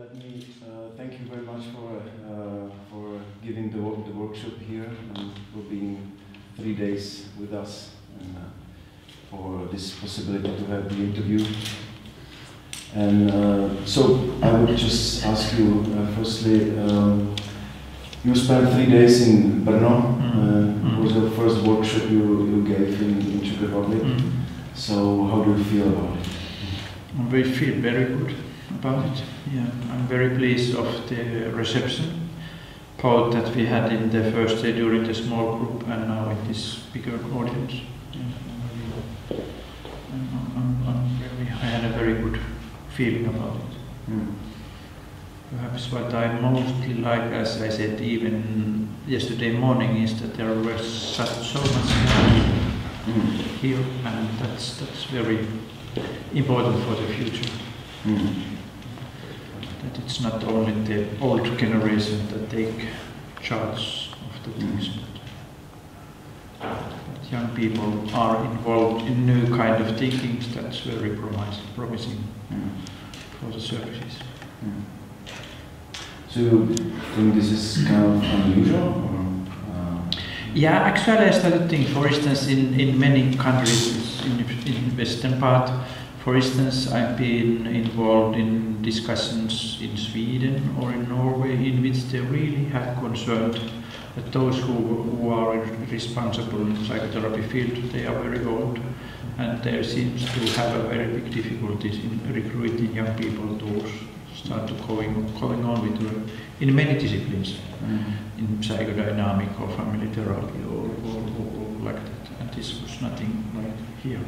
let me thank you very much for giving the workshop here and for being 3 days with us and for this possibility to have the interview. And so I would just ask you firstly, you spent 3 days in Brno. It was the first workshop you gave in Czech Republic. So how do you feel about it? I feel very good about it. Yeah, I'm very pleased of the reception, both that we had in the first day during the small group and now in this bigger audience. Yeah, I had a very good feeling about it. Perhaps what I mostly like, as I said even yesterday morning, is that there was so much here, and that's very important for the future. That it's not only the old generation that take charge of the things, but young people are involved in new kind of thinking. That's very promising for the services. So you think this is kind of unusual? Or, Yeah, actually I started thinking, for instance, in many countries in Western part, for instance, I've been involved in discussions in Sweden or in Norway in which they really have concerned that those who are responsible in the psychotherapy field, they are very old, and there seems to have a very big difficulties in recruiting young people to start to going on with in many disciplines, in psychodynamic or family therapy or like that, and this was nothing like here.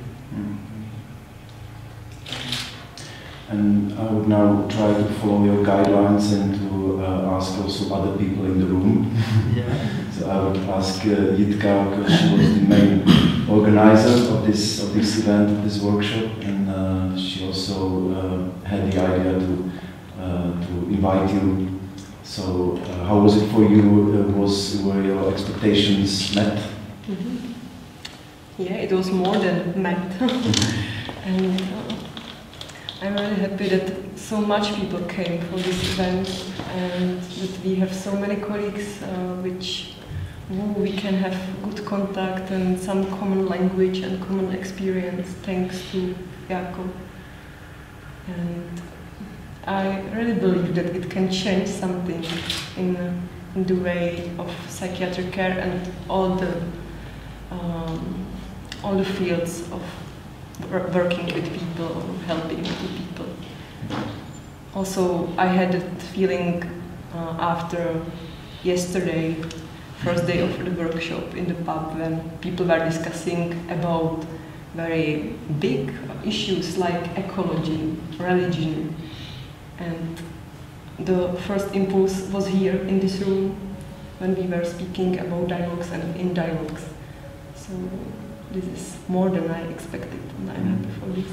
And I would now try to follow your guidelines and to ask also other people in the room. Yeah. So I would ask Jitka, because she was the main organizer of this event, of this workshop, and she also had the idea to invite you. So how was it for you? Were your expectations met? Yeah, it was more than met. And I'm really happy that so much people came for this event and that we have so many colleagues who we can have good contact and some common language and common experience thanks to Jaakko. And I really believe that it can change something in the way of psychiatric care and all the fields of working with people, helping the people. Also, I had that feeling after yesterday, first day of the workshop in the pub, when people were discussing about very big issues like ecology, religion, and the first impulse was here in this room when we were speaking about dialogues and in dialogues. So this is more than I expected, and I'm happy for this.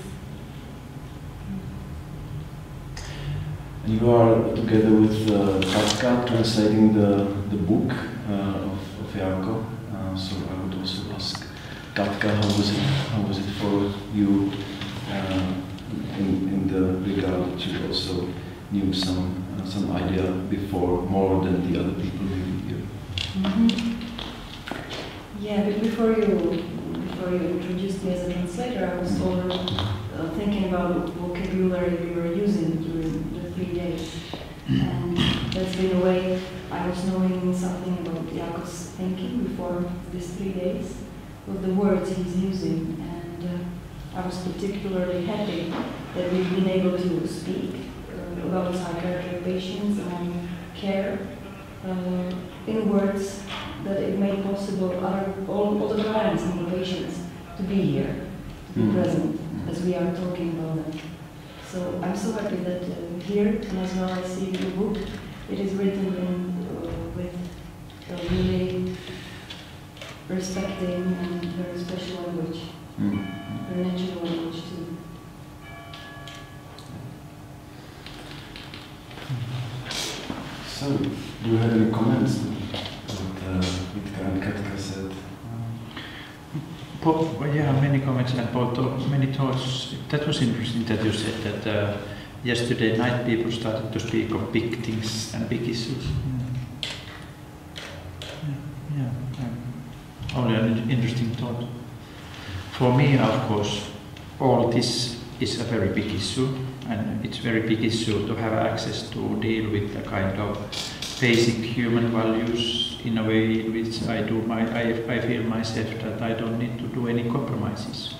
And you are together with Katka translating the book of Jaakko. So I would also ask Katka, how was it for you in the regard that you also knew some idea before, more than the other people here? Yeah, but before you introduced me as a translator, I was sort of thinking about the vocabulary we were using during the 3 days. And that's in a way I was knowing something about Jaakko's thinking before these 3 days, with the words he's using. And I was particularly happy that we've been able to speak about psychiatric patients and care in words that it made possible all the clients and the patients to be here, to be present, as we are talking about that. So I'm so happy that here, and as well I see the book, it is written with a really respecting and very special language, very natural language too. So, do you have any comments what Jitka and Katka said? Yeah, many comments and many thoughts. That was interesting that you said that yesterday night people started to speak of big things and big issues. Only an interesting thought. For me, of course, all this is a very big issue, and it's a very big issue to have access to deal with the kind of basic human values in a way in which I feel myself that I don't need to do any compromises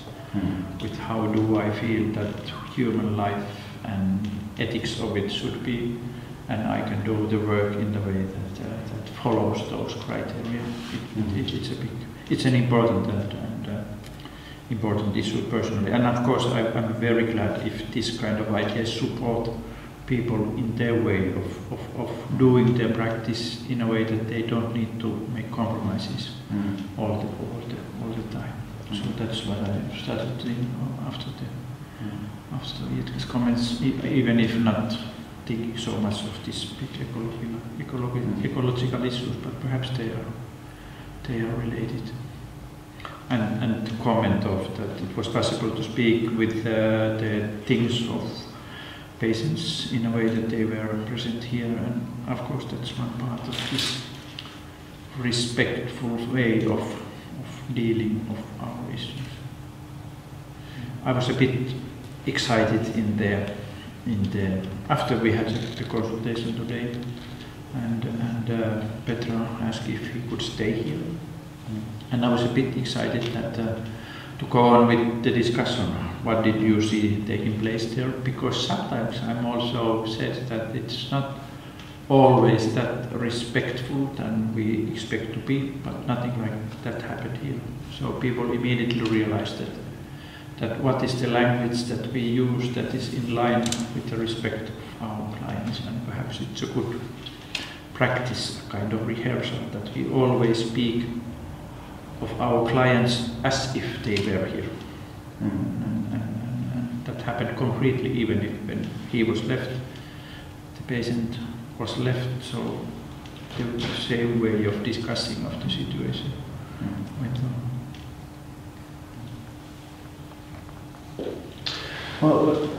with how do I feel that human life and ethics of it should be, and I can do the work in the way that follows those criteria. It's an important important issue personally, and of course I'm very glad if this kind of ideas support people in their way of doing their practice in a way that they don't need to make compromises all the time. So that's what I started doing after Jitka's comments, even if not thinking so much of these big ecological issues, but perhaps they are related. And to comment of that it was possible to speak with the things of patients in a way that they were present here, and of course that's one part of this respectful way of dealing of our issues. I was a bit excited in the after we had the consultation today, and Petra asked if he could stay here. And I was a bit excited that to go on with the discussion. What did you see taking place there? Because sometimes I'm also said that it's not always that respectful than we expect to be, but nothing like that happened here. So people immediately realized that what is the language that we use that is in line with the respect of our clients, and perhaps it's a good practice, a kind of rehearsal, that we always speak of our clients as if they were here. And that happened concretely, even if when he was left, the patient was left, so the same way of discussing of the situation went on. Well,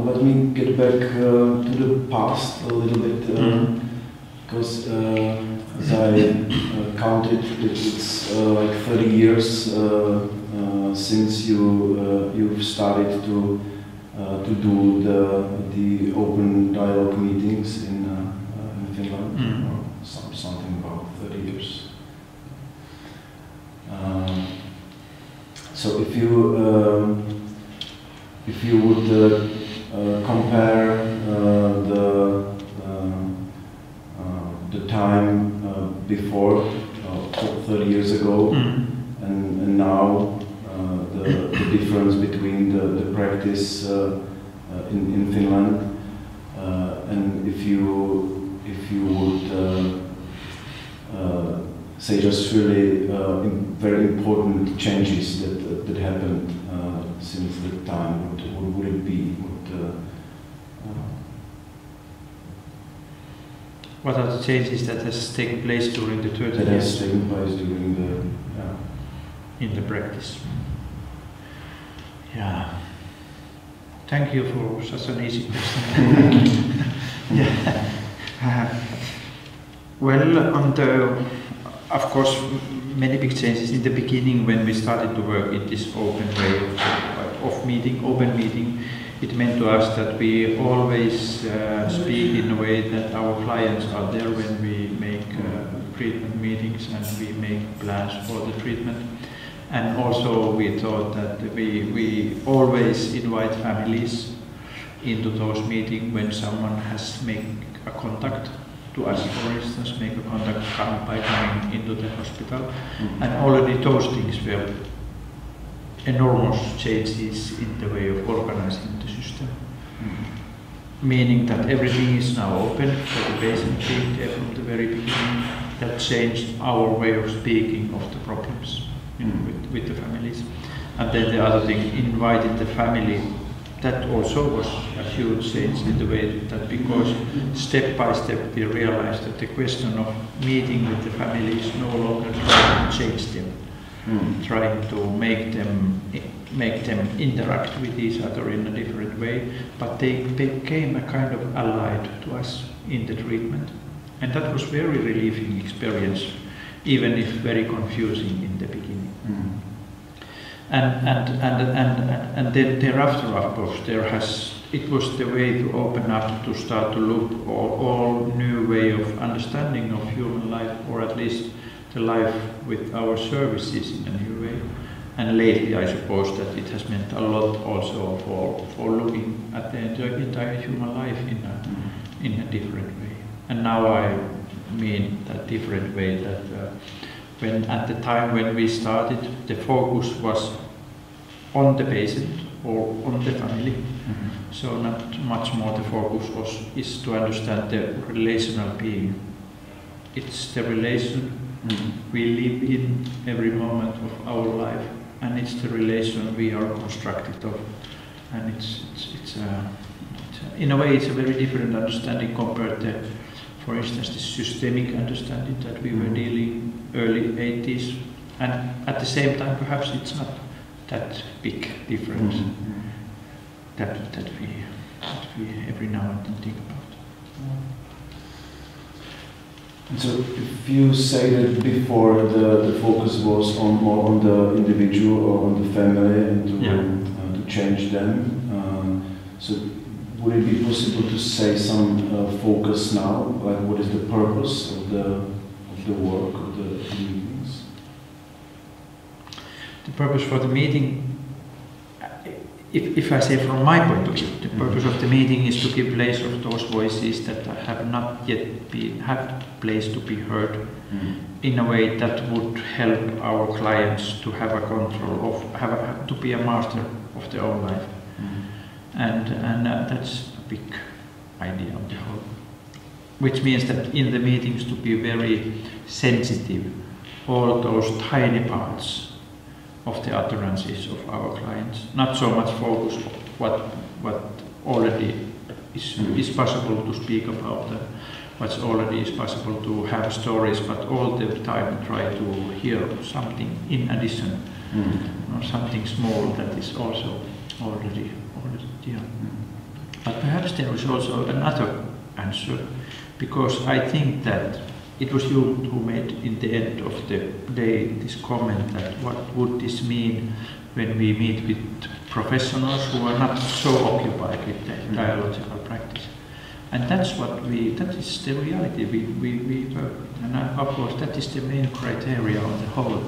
let me get back to the past a little bit, because as I counted, it's like 30 years since you've started to do the open dialogue meetings in Finland, or something about 30 years. So if you would compare the time before 30 years ago and now, the difference between the practice in Finland, and if you would say just really very important changes that happened since that time, what would it be? What are the changes that has taken place during the 30 years? That has taken place during in the practice. Yeah. Thank you for such an easy question. Well, of course, many big changes in the beginning when we started to work in this open way of meeting, open meeting. It meant to us that we always speak in a way that our clients are there when we make treatment meetings and we make plans for the treatment. And also we thought that we always invite families into those meetings when someone has made a contact to us, for instance, make a contact by coming into the hospital. And already those things were enormous changes in the way of organizing the system. Meaning that everything is now open for the patient being there from the very beginning. That changed our way of speaking of the problems with the families. And then the other thing, inviting the family, that also was a huge change in the way that, because step by step we realized that the question of meeting with the family is no longer trying to change them, trying to make them interact with each other in a different way, but they became a kind of allied to us in the treatment, and that was very relieving experience, even if very confusing in the beginning. And then thereafter, of course, it was the way to open up, to start to look all new way of understanding of human life, or at least the life with our services in a new way. And lately, I suppose that it has meant a lot also for looking at the entire human life in a different way. And now I mean that different way that when at the time when we started, the focus was on the patient or on the family. So not much more the focus is to understand the relational being. It's the relation we live in every moment of our life, and it's the relation we are constructed of. And it's in a way it's a very different understanding compared to, for instance, the systemic understanding that we were dealing early 80s, and at the same time perhaps it's not that big difference that we every now and then think about. So if you say that before the focus was more on the individual or on the family and to change them, so would it be possible to say some focus now, like what is the purpose of the work, of the meetings? The purpose for the meeting, if I say from my point of view, the purpose of the meeting is to give place of those voices that have not yet had place to be heard in a way that would help our clients to have a control of, to be a master of their own life. And that's a big idea of the whole. Which means that in the meetings to be very sensitive, all those tiny parts of the utterances of our clients. Not so much focus on what already is possible to speak about, what already is possible to have stories, but all the time try to hear something in addition, or something small that is also already there. But perhaps there is also another answer, because I think that it was you who made in the end of the day this comment that what would this mean when we meet with professionals who are not so occupied with the dialogical practice. And that is the reality we work with. And of course that is the main criteria of the whole,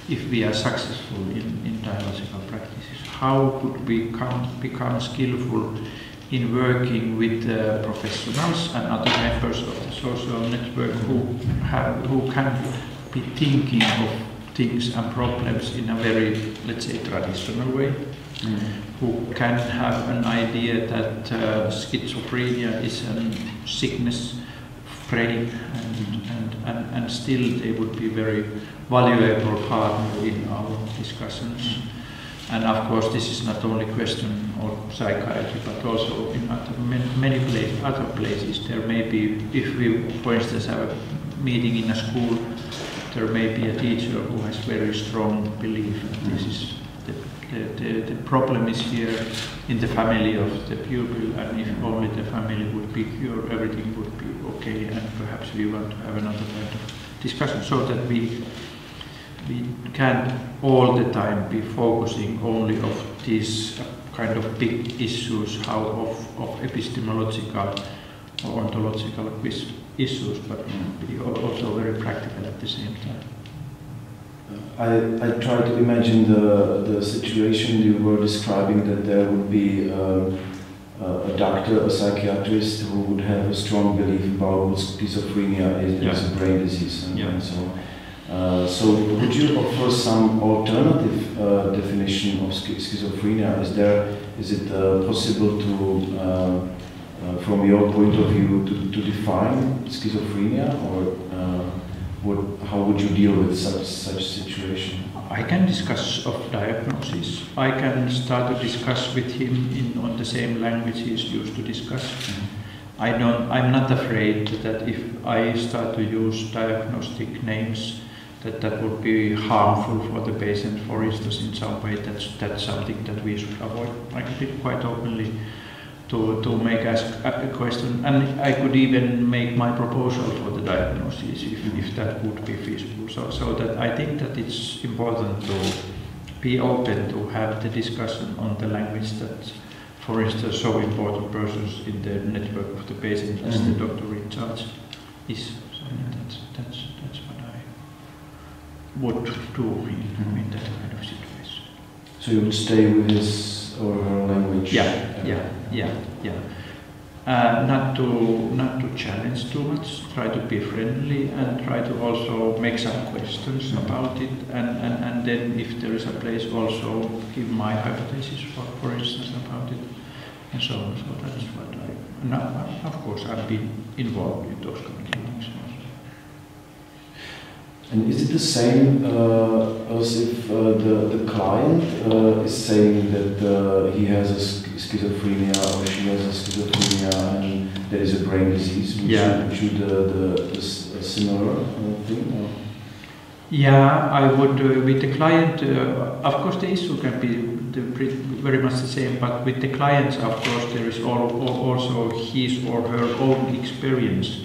if we are successful in dialogical practices. How could we become skillful in working with professionals and other members of the social network who can be thinking of things and problems in a very, let's say, traditional way, who can have an idea that schizophrenia is a sickness brain, and still they would be very valuable partner in our discussions. And of course, this is not only a question of psychiatry, but also in many other places. There may be, if we, for instance, have a meeting in a school, there may be a teacher who has very strong belief that this is the problem is here in the family of the pupil, and if only the family would be cured, everything would be okay, and perhaps we want to have another kind of discussion, so that we can't all the time be focusing only of these kind of big issues, of epistemological or ontological issues, but be also very practical at the same time. I try to imagine the situation you were describing, that there would be a doctor, a psychiatrist who would have a strong belief about what schizophrenia is, as a brain disease and so on. So would you offer some alternative definition of schizophrenia? Is it possible to, from your point of view, to define schizophrenia, or how would you deal with such situation? I can discuss of diagnosis. I can start to discuss with him on the same language he is used to discuss. I'm not afraid that if I start to use diagnostic names, that would be harmful for the patient, for instance, in some way. That's something that we should avoid. I could be quite openly to ask a question, and I could even make my proposal for the diagnosis if that would be feasible. So that I think that it's important to be open to have the discussion on the language that, for instance, so important persons in the network of the patient as the doctor in charge is. So that's what I would do in that kind of situation. So you would stay with his or her language? Yeah. Not to challenge too much. Try to be friendly and try to also make some questions about it. And then, if there is a place, also give my hypothesis, for instance, about it, and so on. So that's what I. Now, of course, I've been involved in those kind of things. And is it the same as if the client is saying that he has a schizophrenia or she has a schizophrenia and there is a brain disease? Would you do the similar thing? Or? Yeah, I would with the client. Of course, the issue can be very much the same, but with the clients, of course, there is also his or her own experience.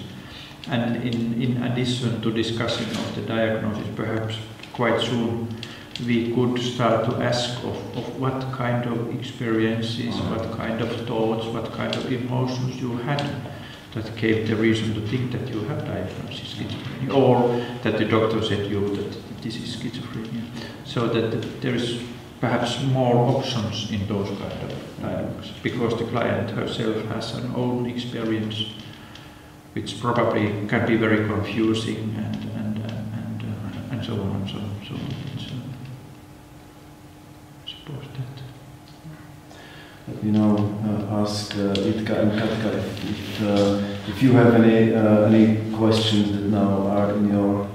And in addition to discussing of the diagnosis, perhaps quite soon we could start to ask of what kind of experiences, what kind of thoughts, what kind of emotions you had that gave the reason to think that you have diagnosis schizophrenia, or that the doctor said to you that this is schizophrenia. So that there is perhaps more options in those kind of dialogues, because the client herself has an own experience, which probably can be very confusing and so on and so on. So it's, I suppose that. Let me now ask Itka and Katka if you have any questions that now are in your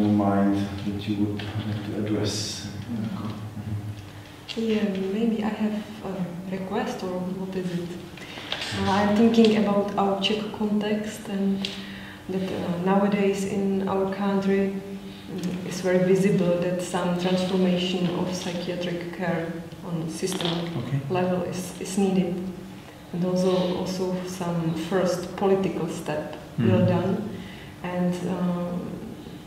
mind that you would like to address. Yeah, maybe I have a request, or what is it? I'm thinking about our Czech context, and that nowadays in our country it's very visible that some transformation of psychiatric care on systemic level is needed, and also some first political step well done, and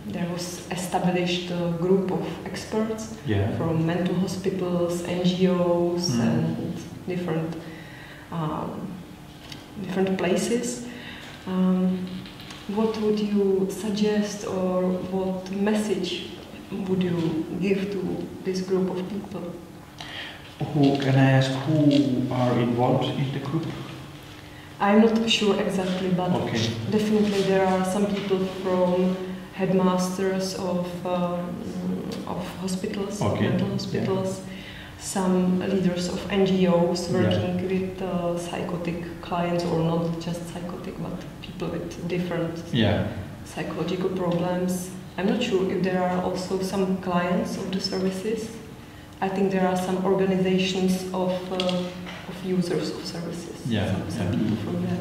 there was established a group of experts from mental hospitals, NGOs, and different places. What would you suggest, or what message would you give to this group of people? Can I ask who are involved in the group? I'm not sure exactly, but definitely there are some people from headmasters of hospitals, mental hospitals, some leaders of NGOs working with psychotic clients, or not just psychotic, but people with different psychological problems. I'm not sure if there are also some clients of the services. I think there are some organizations of users of services. Some people from there.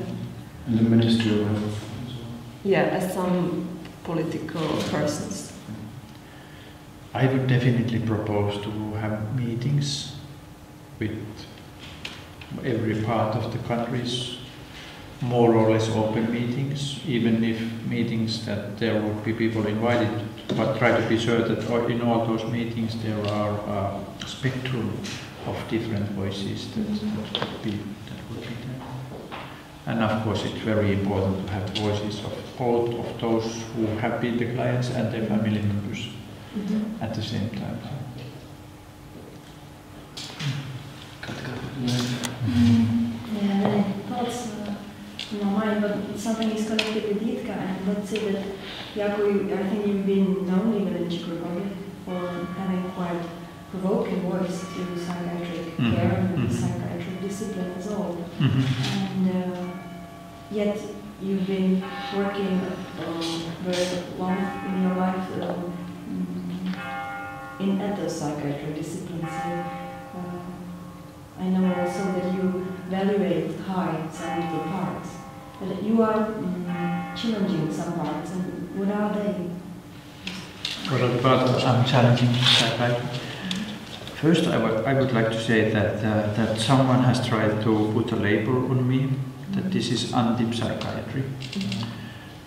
And the Ministry of Health as well? Yeah, as some political persons. I would definitely propose to have meetings with every part of the countries, more or less open meetings, even if meetings that there would be people invited, but try to be sure that in all those meetings there are a spectrum of different voices that would be there. And of course it's very important to have voices of both of those who have been the clients and their family members at the same time. Yeah, thoughts in my mind, but something is connected with Jitka, and let's say that Jaakko, I think you've been known even in Czech Republic for having quite provoking voice to psychiatric care and psychiatric discipline as well. And yet you've been working very long in your life in other psychiatric disciplines. So I know also that you evaluate high some little parts, but you are challenging some parts, and what are they? But I'm challenging psychiatry. First, I would like to say that someone has tried to put a label on me that this is anti-psychiatry.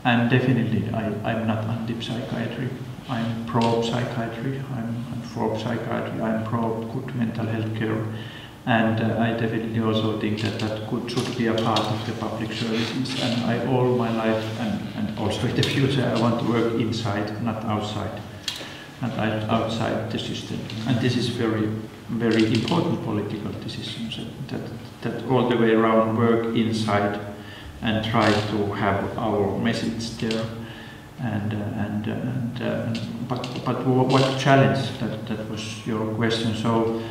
And definitely, I'm not anti-psychiatry. I'm pro-psychiatry. I'm for psychiatry. I'm pro good mental health care. And I definitely also think that should be a part of the public services. And I, all my life, and also in the future, I want to work inside, not outside. And outside the system. And this is very, very important political decisions, that all the way around work inside and try to have our message there. But what challenge, that was your question. So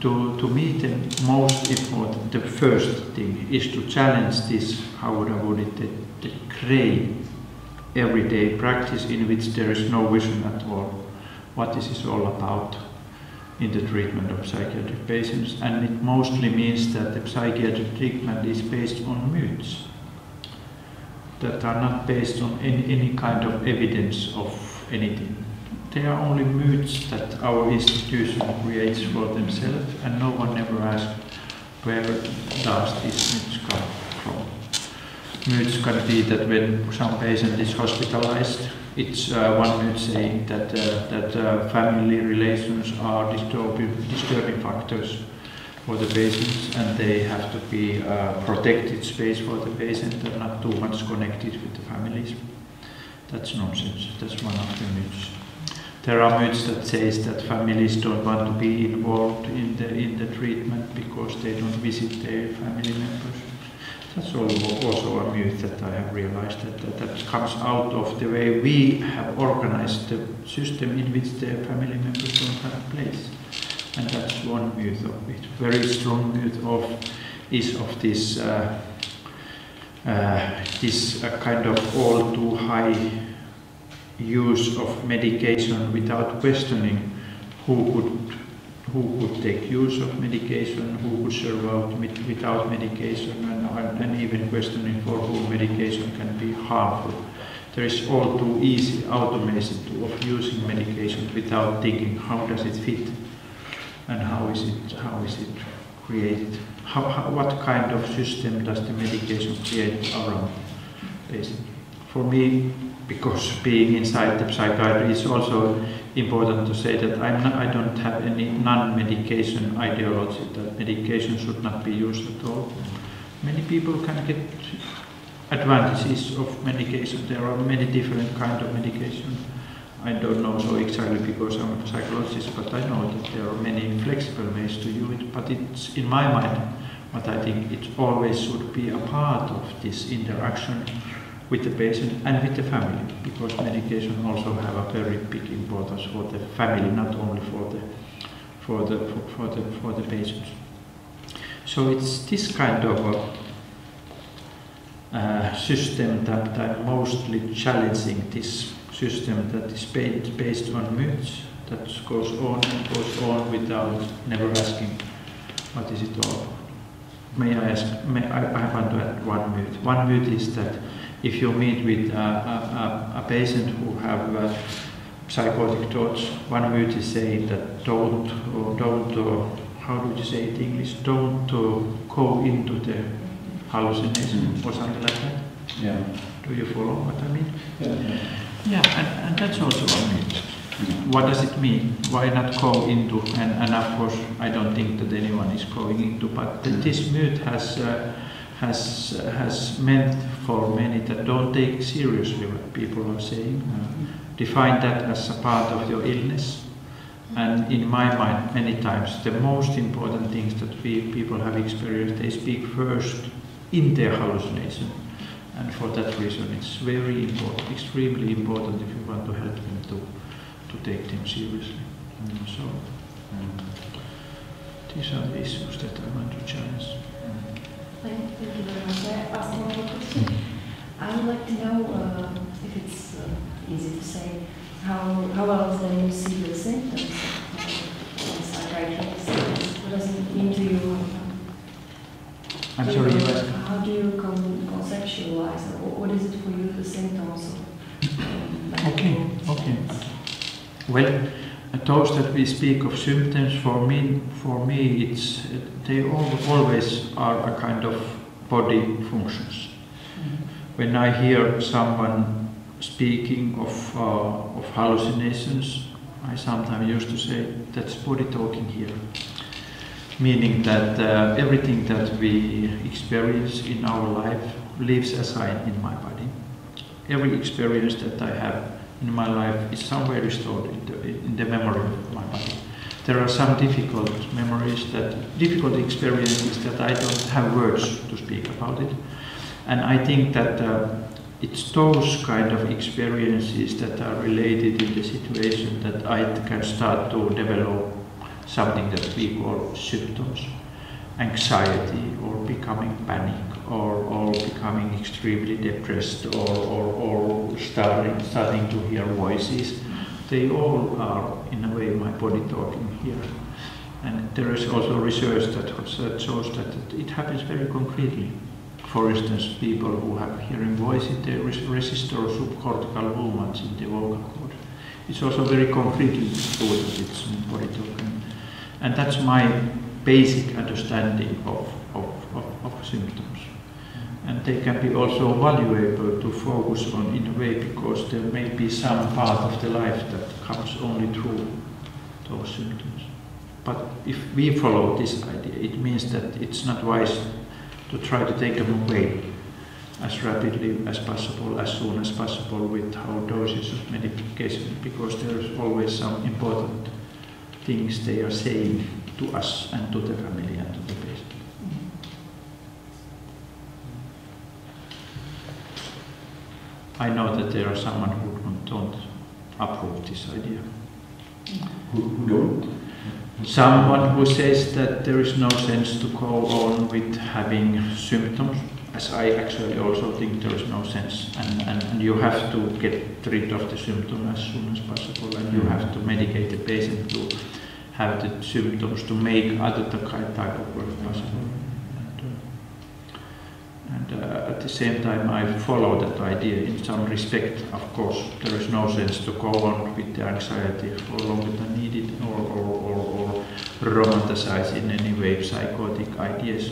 to me the most important, the first thing is to challenge this, how would I put it, the gray everyday practice in which there is no vision at all what this is all about in the treatment of psychiatric patients. And it mostly means that the psychiatric treatment is based on myths that are not based on any kind of evidence of anything. They are only myths that our institution creates for themselves, and no one ever asks where does these myths come from. Myths can be that when some patient is hospitalized, it's one myth saying that family relations are disturbing factors for the patients, and they have to be protected space for the patient and not too much connected with the families. That's nonsense. That's one of the myths. There are myths that says that families don't want to be involved in the treatment because they don't visit their family members. That's also a myth that I have realized that comes out of the way we have organized the system in which the family members don't have a place. And that's one myth of it. Very strong myth is of this kind of all too high use of medication without questioning who could take use of medication, who could survive without medication, and even questioning for whom medication can be harmful. There is all too easy automation of using medication without thinking how does it fit and how is it created. What kind of system does the medication create around the patient? For me, because being inside the psychiatry, is also important to say that I don't have any non-medication ideology, that medication should not be used at all. Many people can get advantages of medication. There are many different kinds of medication. I don't know so exactly because I'm a psychologist, but I know that there are many flexible ways to use it. But it's in my mind, what I think it always should be a part of this interaction with the patient and with the family, because medication also have a very big importance for the family, not only for the patients. So it's this kind of system that I'm mostly challenging. This system that is based on myths, that goes on and goes on without never asking what is it all about. May I ask? I want to add one myth. One myth is that if you meet with a patient who have psychotic thoughts, one myth is saying that don't, how do you say it in English? Don't go into the hallucination or something like that. Yeah. Do you follow what I mean? Yeah. Yeah, and that's also a myth. What does it mean? Why not go into? And of course, I don't think that anyone is going into, but this myth has meant for many that don't take seriously what people are saying. Define that as a part of your illness. And in my mind, many times, the most important things that people have experienced, they speak first in their hallucination. And for that reason, it's very important, extremely important if you want to help them to take them seriously. So, these are the issues that I want to challenge. Thank you very much. I ask one more question. I would like to know if it's easy to say how else then you see the symptoms of psychiatric symptoms. What does it mean to you? I'm sorry, you asked. How do you conceptualize, or what is it for you, the symptoms Okay. Well, those that we speak of symptoms, for me, it's they always are a kind of body functions. When I hear someone speaking of hallucinations, I sometimes used to say that's body talking here, meaning that everything that we experience in our life lives aside in my body. Every experience that I have in my life is somewhere restored in the memory of my body. There are some difficult experiences that I don't have words to speak about it. And I think that it's those kind of experiences that are related in the situation that I can start to develop something that we call symptoms. Anxiety, or becoming panic, or becoming extremely depressed, or starting to hear voices. They all are, in a way, my body talking here. And there is also research that shows that it happens very concretely. For instance, people who have hearing voices, they resist or subcortical movements in the vocal cord. It's also very concretely true that it's body talking. And that's my basic understanding of symptoms. And they can be also valuable to focus on in a way, because there may be some part of the life that comes only through those symptoms. But if we follow this idea, it means that it's not wise to try to take them away as rapidly as possible, as soon as possible, with our doses of medication, because there is always some important things they are saying to us and to the family and to the patient. I know that there are someone who don't approve this idea. Who don't? Someone who says that there is no sense to go on with having symptoms, as I actually also think there is no sense, and you have to get rid of the symptom as soon as possible, and you have to medicate the patient to have the symptoms to make other type of work possible. And at the same time, I follow that idea in some respect. Of course, there is no sense to go on with the anxiety for longer than needed, or romanticize in any way psychotic ideas.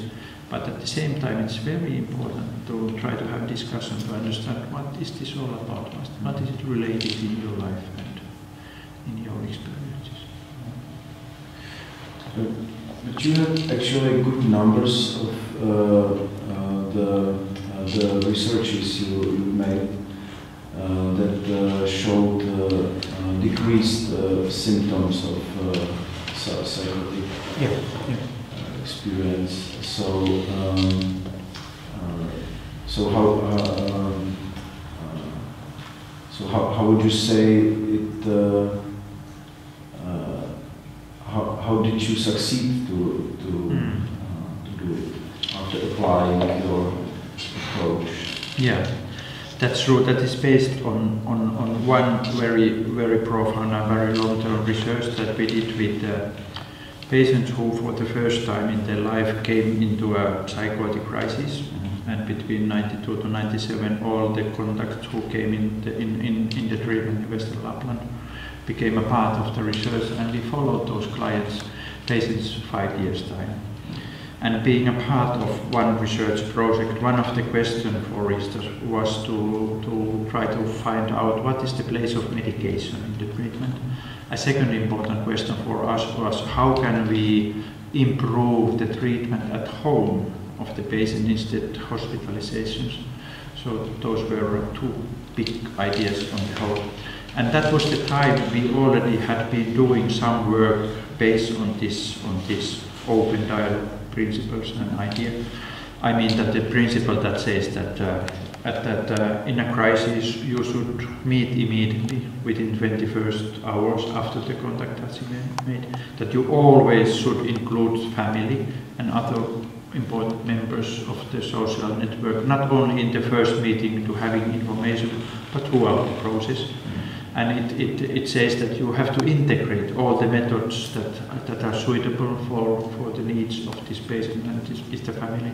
But at the same time, it's very important to try to have discussion to understand what is this all about, what is it related in your life and in your experiences. But you have actually good numbers of the researches you made that showed decreased symptoms of psychotic experience. So how would you say it? How did you succeed to do it after applying your approach? Yeah, that's true. That is based on one very profound and very long-term research that we did with patients who, for the first time in their life, came into a psychotic crisis. And between 92 to 97, all the contacts who came in the treatment in Western Lapland became a part of the research, and we followed those patients 5 years' time. And being a part of one research project, one of the questions, for instance, was to try to find out what is the place of medication in the treatment. A second important question for us was how can we improve the treatment at home of the patient instead of hospitalizations. So those were two big ideas on the whole. And that was the time we already had been doing some work based on this open dialogue principles and idea. I mean that the principle that says that in a crisis you should meet immediately within 21st hours after the contact has been made. That you always should include family and other important members of the social network, not only in the first meeting to having information, but throughout the process. And it says that you have to integrate all the methods that are suitable for the needs of this patient and the family.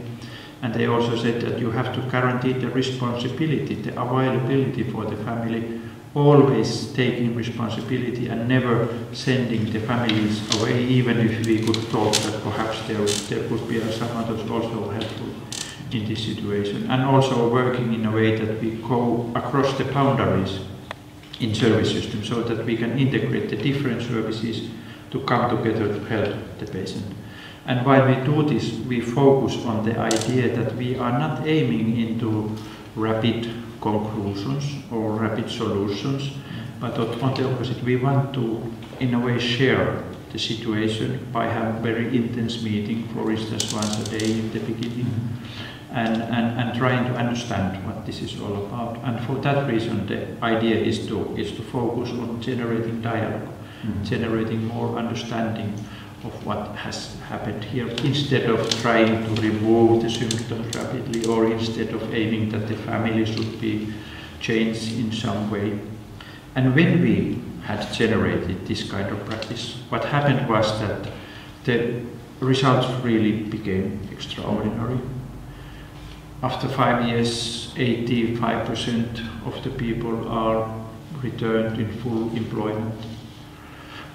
And they also said that you have to guarantee the responsibility, the availability for the family, always taking responsibility and never sending the families away, even if we could talk that perhaps there could be some others also helpful in this situation. And also working in a way that we go across the boundaries in service system so that we can integrate the different services to come together to help the patient. And while we do this, we focus on the idea that we are not aiming into rapid conclusions or rapid solutions, but on the opposite, we want to, in a way, share the situation by having very intense meeting, for instance, once a day in the beginning, and trying to understand what this is all about. And for that reason, the idea is to focus on generating dialogue, generating more understanding of what has happened here, instead of trying to remove the symptoms rapidly, or instead of aiming that the family should be changed in some way. And when we had generated this kind of practice, what happened was that the results really became extraordinary. After 5 years, 85% of the people are returned in full employment.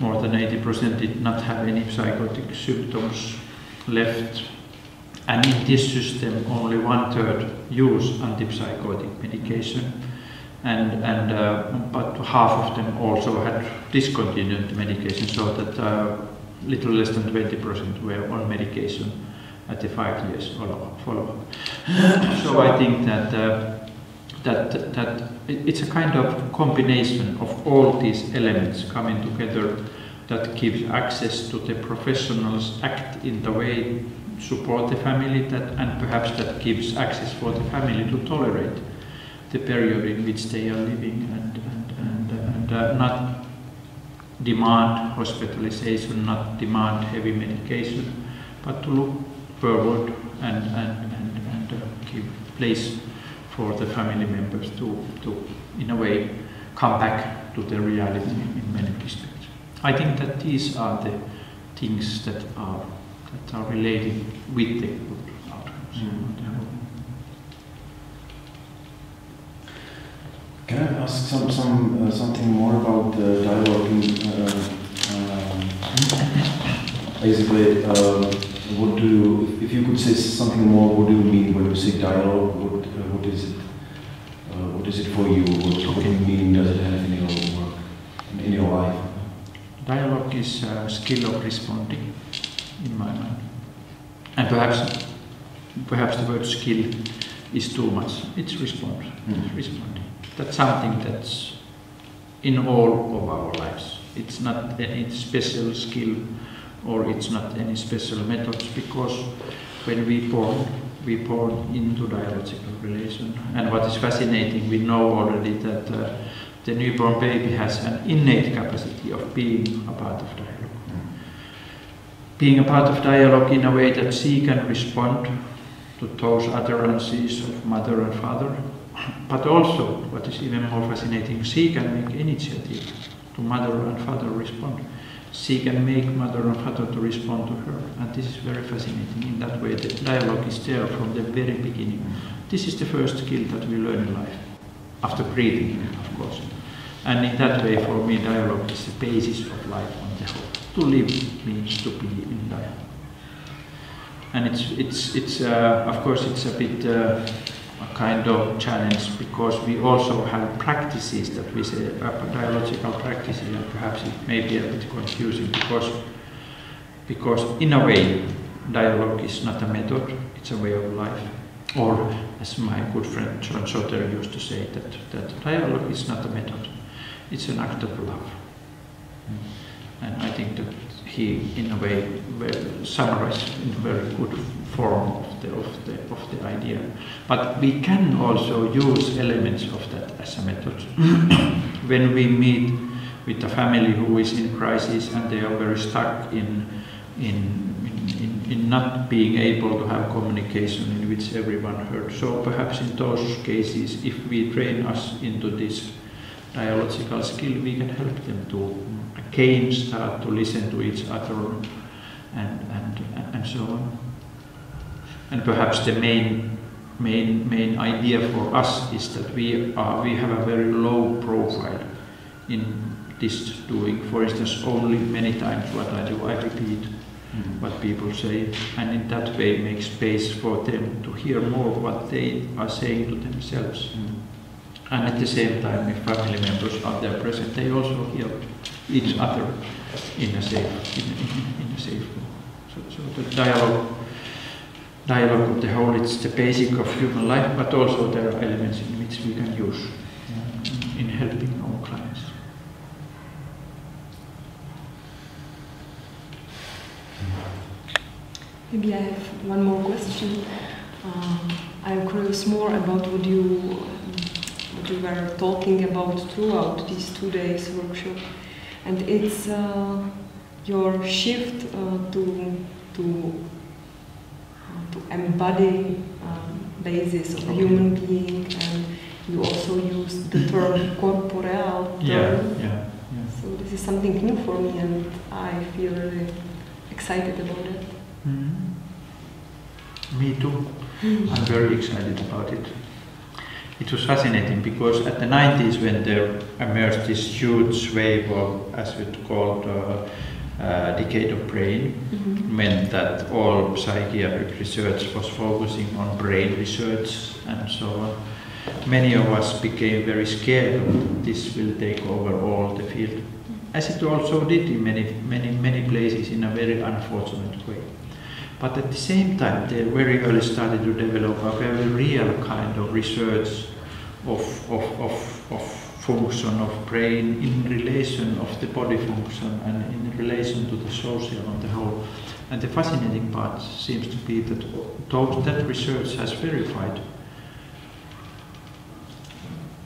More than 80% did not have any psychotic symptoms left. And in this system, only 1/3 use antipsychotic medication. But half of them also had discontinued medication, so that little less than 20% were on medication at the 5 years follow-up. So I think that it's a kind of combination of all these elements coming together that gives access to the professionals, act in the way support the family, and perhaps that gives access for the family to tolerate the period in which they are living, and not demand hospitalization, not demand heavy medication, but to look forward and give place for the family members to in a way come back to the reality in many respects. I think that these are the things that are related with the good outcomes. Can I ask something more about dialogue? Basically, what do you, if you could say something more, what do you mean when you say dialogue? What is it? What is it for you? What do you mean? Does it have in your work, in your life? Dialogue is a skill of responding, in my mind. And perhaps the word skill is too much. It's response. It's responding. That's something that's in all of our lives. It's not any special skill, or it's not any special methods, because when we born into dialogical relation. And what is fascinating, we know already that the newborn baby has an innate capacity of being a part of dialogue. Being a part of dialogue in a way that she can respond to those utterances of mother and father, but also, what is even more fascinating, she can make initiative to mother and father respond. She can make mother and father to respond to her, and this is very fascinating. In that way, the dialogue is there from the very beginning. This is the first skill that we learn in life, after breathing, of course. And in that way, for me, dialogue is the basis of life on the whole. To live means to be in dialogue. And it's of course, it's a bit a kind of challenge, because we also have practices that we say dialogical practices, and perhaps it may be a bit confusing, because in a way dialogue is not a method, it's a way of life. Or as my good friend John Soter used to say, that dialogue is not a method, it's an act of love. And I think that he, in a way, summarized in a very good form of the idea. But we can also use elements of that as a method. When we meet with a family who is in crisis and they are very stuck in not being able to have communication in which everyone heard. So perhaps in those cases, if we train us into this dialogical skill, we can help them to again start to listen to each other and so on. And perhaps the main idea for us is that we have a very low profile in this doing. For instance, only many times what I do, I repeat what people say, and in that way make space for them to hear more what they are saying to themselves. And at the same time, if family members are there present, they also hear each other in a safe way. So the dialogue of the whole, it's the basic of human life, but also there are elements in which we can use in helping our clients. Maybe I have one more question. I'm curious more about what you were talking about throughout these 2 days workshop, and it's your shift to embody basis of human being, and you also used the term corporeal term. Yeah. So this is something new for me, and I feel really excited about it. Me too. I'm very excited about it. It was fascinating because at the 90s, when there emerged this huge wave of, as we called, decade of brain, meant that all psychiatric research was focusing on brain research and so on. Many of us became very scared that this will take over all the field, as it also did in many places in a very unfortunate way. But at the same time, they very early started to develop a very real kind of research of function of brain in relation of the body function and in relation to the social on the whole. And the fascinating part seems to be that that research has verified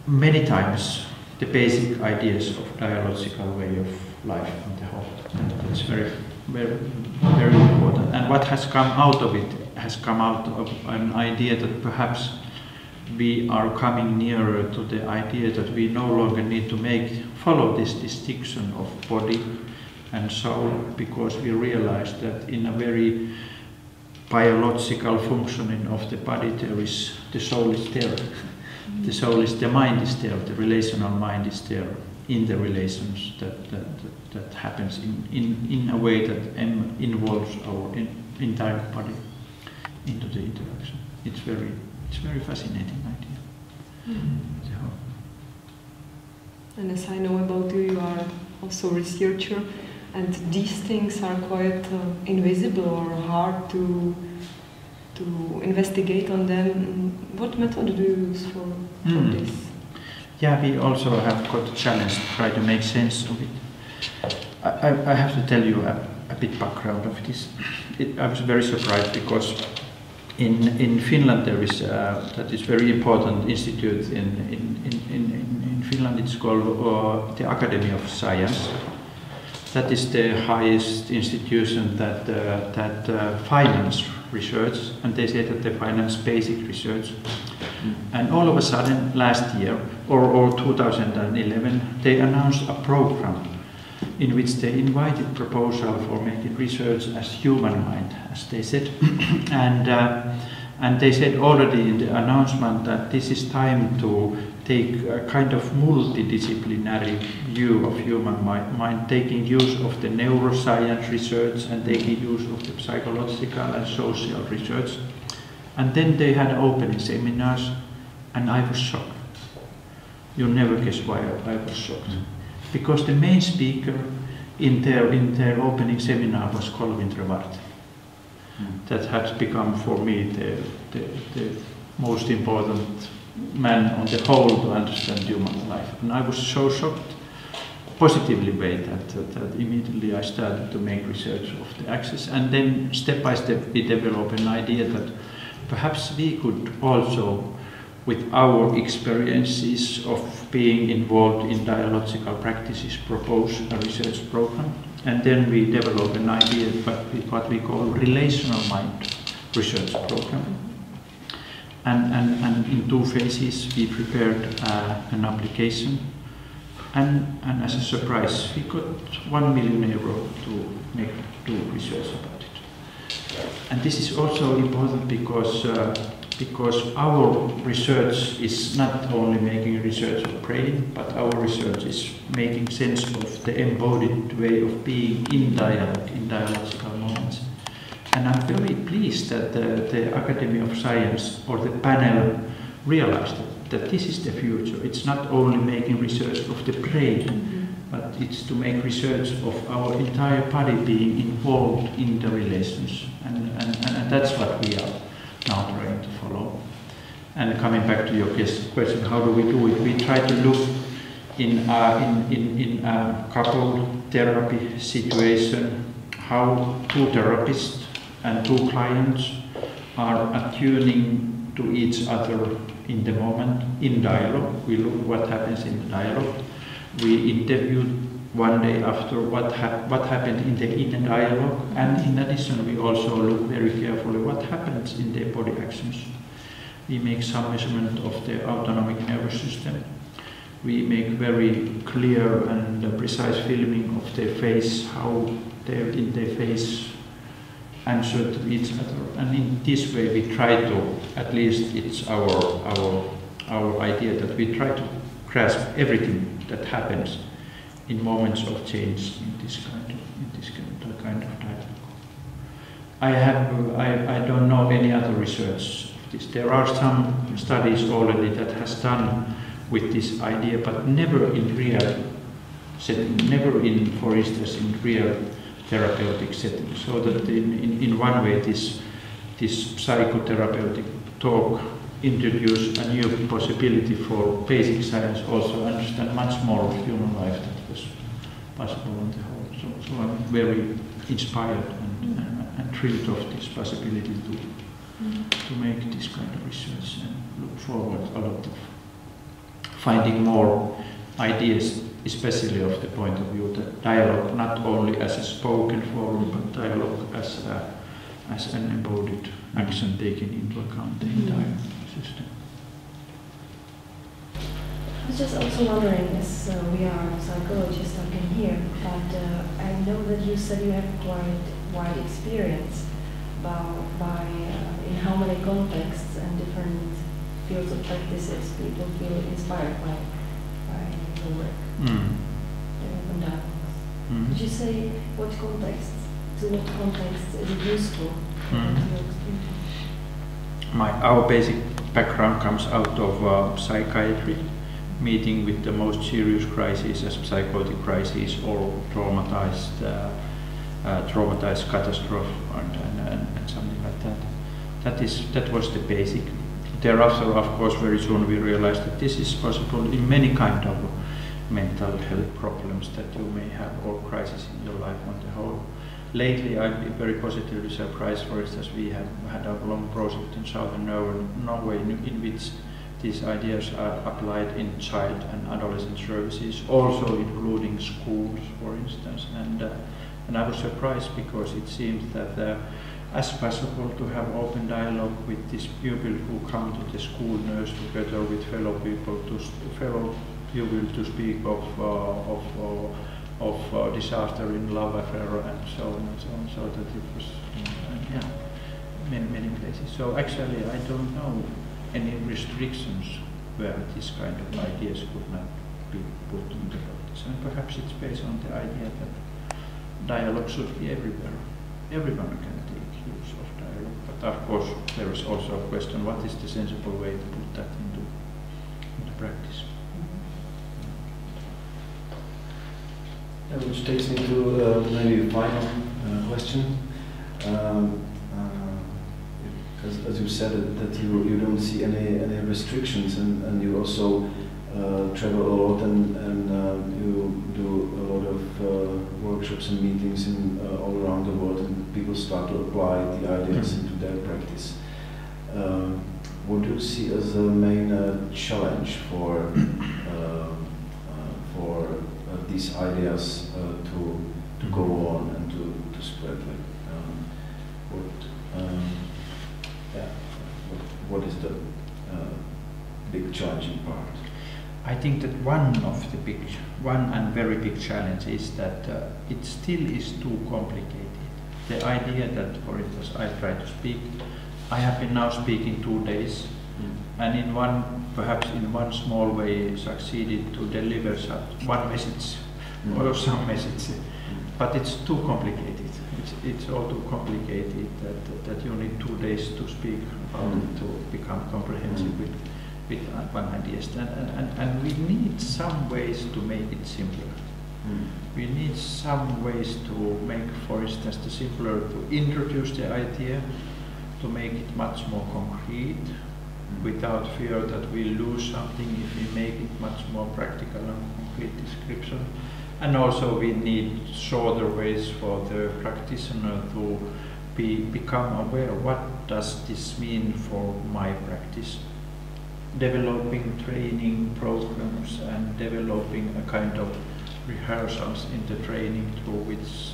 many times the basic ideas of dialogical way of life on the whole. And it's very important. And what has come out of it has come out of an idea that perhaps we are coming nearer to the idea that we no longer need to follow this distinction of body and soul, because we realize that in a very biological functioning of the body, the soul is there. The soul is, the mind is there, the relational mind is there in the relations that happens in a way that involves our entire body into the interaction. It's very fascinating idea. And as I know about you, you are also a researcher, and these things are quite invisible or hard to investigate on them. What method do you use for this? Yeah, we also have got a challenge to try to make sense of it. I have to tell you a bit background of this. I was very surprised because in Finland there is that is very important institute in Finland. It's called the Academy of Science. That is the highest institution that finance research, and they say that they finance basic research. And all of a sudden, last year or 2011, they announced a program in which they invited proposal for making research as human mind, as they said, and they said already in the announcement that this is time to take a kind of multidisciplinary view of human mind, taking use of the neuroscience research and taking use of the psychological and social research. And then they had opening seminars, and I was shocked. You'll never guess why I was shocked. Because the main speaker in their opening seminar was Colvin Trevart. That had become for me the most important man on the whole to understand human life. And I was so shocked, positively way, that immediately I started to make research of the access. And then step by step we developed an idea that perhaps we could also, with our experiences of being involved in dialogical practices, propose a research program. And then we developed an idea, what we call relational mind research program. And in 2 phases we prepared an application. And as a surprise, we got €1 million to do research about it. and this is also important because our research is not only making research of brain, but our research is making sense of the embodied way of being in dialogue, in dialogical moments. And I'm very pleased that the Academy of Science or the panel realized that this is the future. It's not only making research of the brain, but it's to make research of our entire body being involved in the relations. And that's what we are now trying to follow. And coming back to your question, how do we do it? We try to look in a couple therapy situation, how two therapists and two clients are attuning to each other in the moment, in dialogue. We look what happens in the dialogue. We interviewed one day after what happened in the inner dialogue, and in addition we also look very carefully what happens in their body actions. We make some measurement of the autonomic nervous system. We make very clear and precise filming of their face, how they're in their face answer to each other, and in this way we try to, at least it's our idea, that we try to grasp everything that happens in moments of change in this kind of dialogue. I don't know any other research of this. There are some studies already that has done with this idea, but never in real setting, never in, for instance, in real therapeutic setting. So that in one way this psychotherapeutic talk introduced a new possibility for basic science also understand much more of human life that was possible on the whole. So I'm very inspired and thrilled of this possibility to make this kind of research and look forward a lot of finding more ideas, especially of the point of view that dialogue not only as a spoken forum, but dialogue as an embodied action taking into account the entire system. I was just also wondering, as we are psychologists talking here, but I know that you said you have quite wide experience by in how many contexts and different fields of practices people feel inspired by the work. Could you say what context, to what context is it useful? Our basic background comes out of psychiatry, meeting with the most serious crises as psychotic crises or traumatized catastrophe and something like that. That was the basic. Thereafter, of course, very soon we realized that this is possible in many kind of mental health problems that you may have or crises in your life on the whole. Lately, I've been very positively surprised. For instance, we have had a long project in southern Norway in which these ideas are applied in child and adolescent services, also including schools, for instance. And I was surprised because it seems that as possible to have open dialogue with these pupils who come to the school nurse together with fellow people to speak of disaster in love affair and so on and so on. So that it was many places. So actually I don't know any restrictions where this kind of ideas could not be put into practice. And perhaps it's based on the idea that dialogue should be everywhere. Everyone can take use of dialogue. But of course there is also a question, what is the sensible way to put that into practice? Which takes me to maybe a final question. As you said that you don't see any restrictions, and you also travel a lot and you do a lot of workshops and meetings all around the world, and people start to apply the ideas into their practice. What do you see as the main challenge for these ideas to go on and to spread? What is the big challenging part? I think that one and very big challenge is that it still is too complicated. the idea that, for instance, I try to speak. I have been now speaking 2 days, and in one, perhaps in one small way, succeeded to deliver one message or some message, but it's too complicated. It's all too complicated that you need 2 days to speak about it to become comprehensive with one idea. And we need some ways to make it simpler. We need some ways to make, for instance, the simpler to introduce the idea, to make it much more concrete, without fear that we lose something if we make it much more practical and concrete description. And also we need shorter ways for the practitioner to become aware, what does this mean for my practice? Developing training programs and developing a kind of rehearsals in the training through which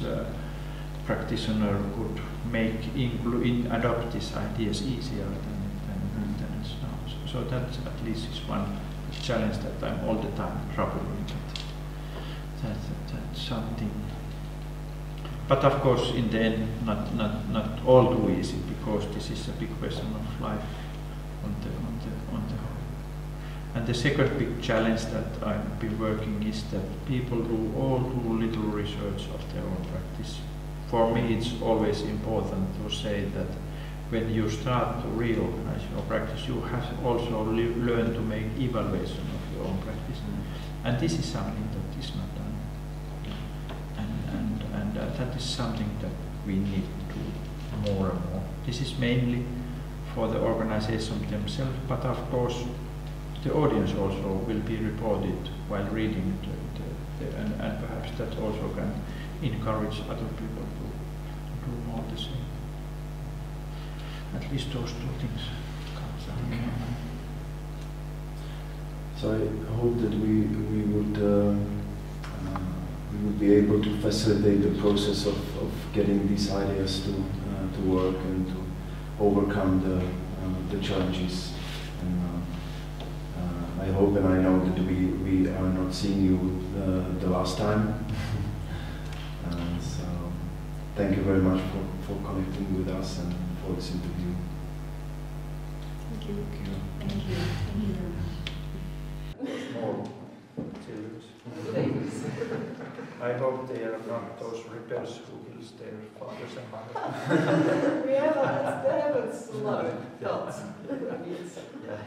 practitioner could adopt these ideas easier than it's now. So that at least is one challenge that I'm all the time troubling. That's something. But of course, in the end, not all too easy, because this is a big question of life on the whole. And the second big challenge that I've been working is that people do little research of their own practice. For me, it's always important to say that when you start to realize your practice, you have also learn to make evaluation of your own practice. And this is something that is not done. And that is something that we need to do more and more. This is mainly for the organization themselves, but of course the audience also will be reported while reading and perhaps that also can encourage other people to do more the same. At least those two things comes out. Okay. So I hope that we would be able to facilitate the process of getting these ideas to work and to overcome the challenges. And I hope and I know that we are not seeing you the last time. So thank you very much for connecting with us and for this interview. Thank you. Thank you. Thank you. Thank you very much. Small children. I hope they are not those rebels who kills their fathers and mothers. That happens a lot. Yes. Yeah.